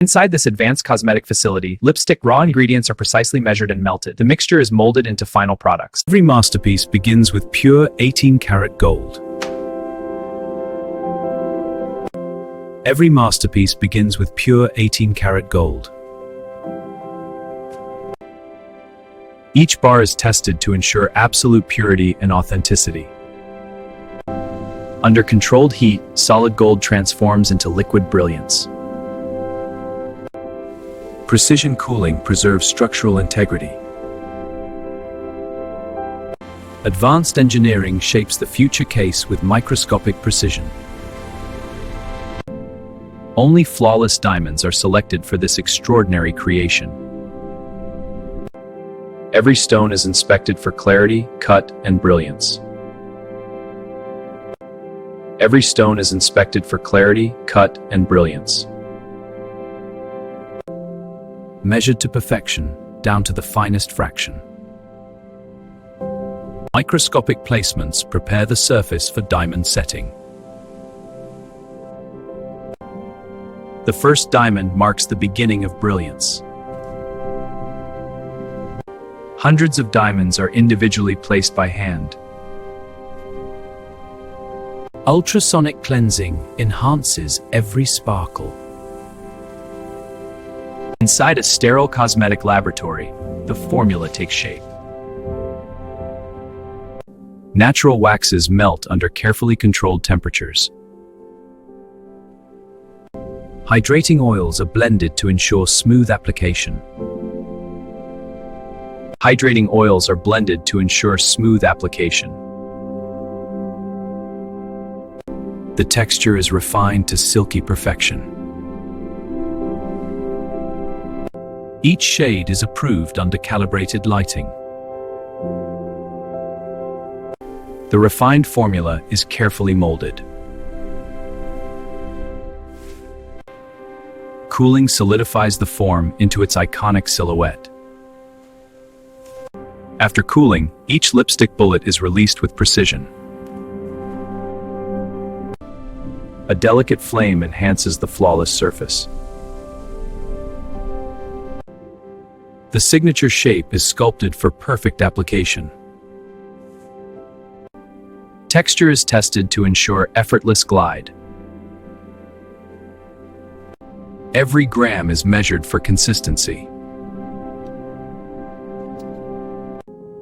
Inside this advanced cosmetic facility, lipstick raw ingredients are precisely measured and melted. The mixture is molded into final products. Every masterpiece begins with pure 18-karat gold. Every masterpiece begins with pure 18-karat gold. Each bar is tested to ensure absolute purity and authenticity. Under controlled heat, solid gold transforms into liquid brilliance. Precision cooling preserves structural integrity. Advanced engineering shapes the future case with microscopic precision. Only flawless diamonds are selected for this extraordinary creation. Every stone is inspected for clarity, cut, and brilliance. Every stone is inspected for clarity, cut, and brilliance. Measured to perfection, down to the finest fraction. Microscopic placements prepare the surface for diamond setting. The first diamond marks the beginning of brilliance. Hundreds of diamonds are individually placed by hand. Ultrasonic cleansing enhances every sparkle. Inside a sterile cosmetic laboratory, the formula takes shape. Natural waxes melt under carefully controlled temperatures. Hydrating oils are blended to ensure smooth application. Hydrating oils are blended to ensure smooth application. The texture is refined to silky perfection. Each shade is approved under calibrated lighting. The refined formula is carefully molded. Cooling solidifies the form into its iconic silhouette. After cooling, each lipstick bullet is released with precision. A delicate flame enhances the flawless surface. The signature shape is sculpted for perfect application. Texture is tested to ensure effortless glide. Every gram is measured for consistency.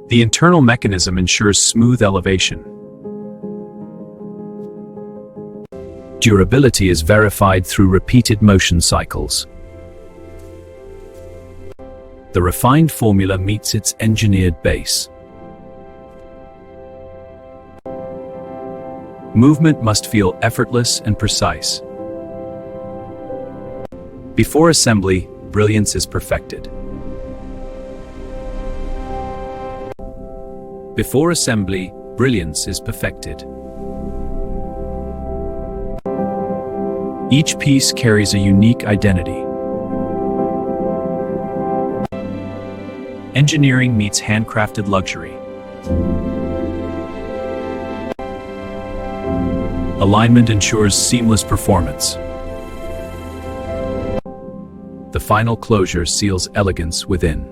The internal mechanism ensures smooth elevation. Durability is verified through repeated motion cycles. The refined formula meets its engineered base. Movement must feel effortless and precise. Before assembly, brilliance is perfected. Before assembly, brilliance is perfected. Each piece carries a unique identity. Engineering meets handcrafted luxury. Alignment ensures seamless performance. The final closure seals elegance within.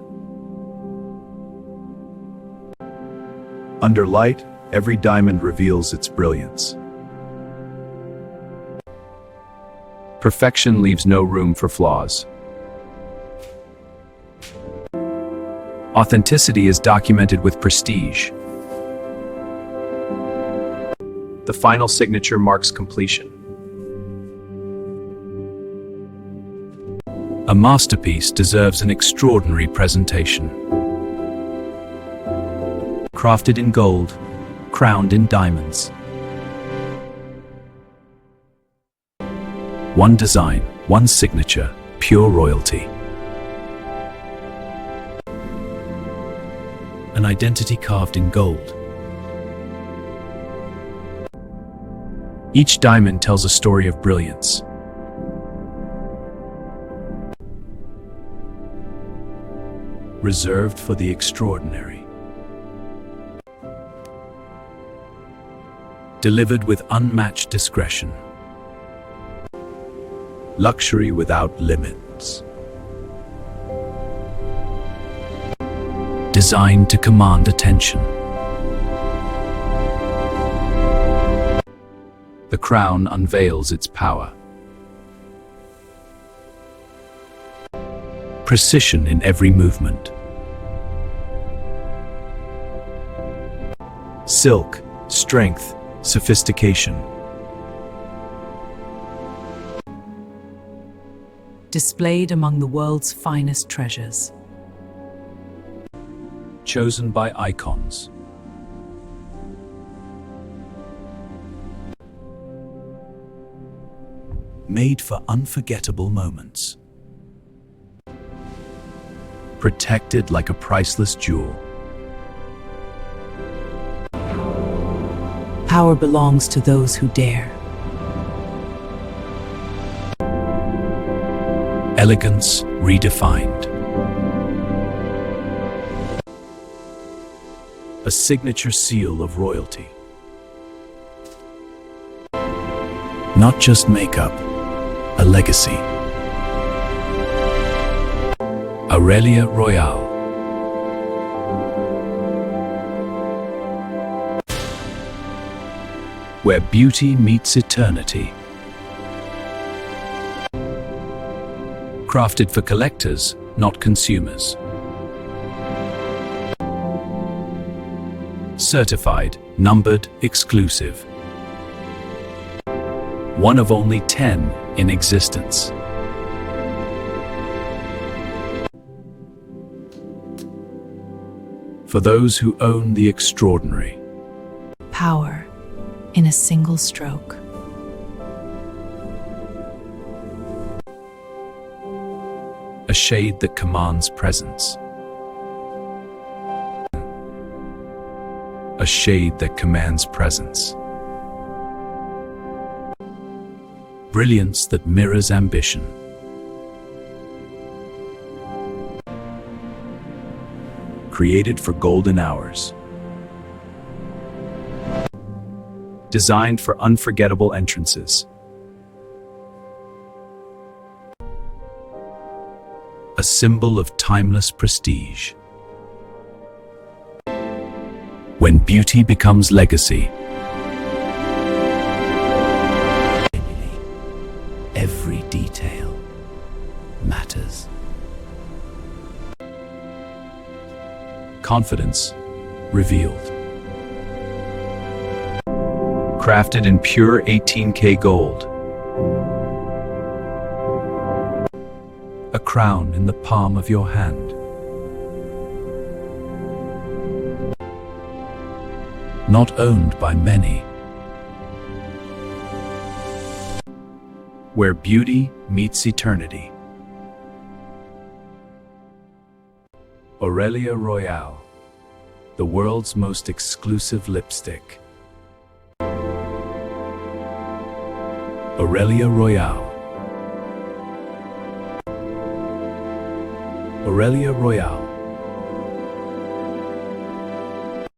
Under light, every diamond reveals its brilliance. Perfection leaves no room for flaws. Authenticity is documented with prestige. The final signature marks completion. A masterpiece deserves an extraordinary presentation. Crafted in gold, crowned in diamonds. One design, one signature, pure royalty. An identity carved in gold. Each diamond tells a story of brilliance. Reserved for the extraordinary. Delivered with unmatched discretion. Luxury without limit. hearts. Designed to command attention. The crown unveils its power. Precision in every movement. Silk, strength, sophistication. Displayed among the world's finest treasures. Chosen by icons. Made for unforgettable moments. Protected like a priceless jewel. Power belongs to those who dare. Elegance redefined. A signature seal of royalty. Not just makeup, a legacy. Aurelia Royale. Where beauty meets eternity. Crafted for collectors, not consumers. Certified, numbered, exclusive. One of only 10 in existence. For those who own the extraordinary. Power in a single stroke. A shade that commands presence. A shade that commands presence. Brilliance that mirrors ambition. Created for golden hours. Designed for unforgettable entrances. A symbol of timeless prestige. When beauty becomes legacy. Every detail matters. Confidence revealed. Crafted in pure 18K gold. A crown in the palm of your hand. Not owned by many. Where beauty meets eternity. Aurelia Royale, the world's most exclusive lipstick. Aurelia Royale. Aurelia Royale.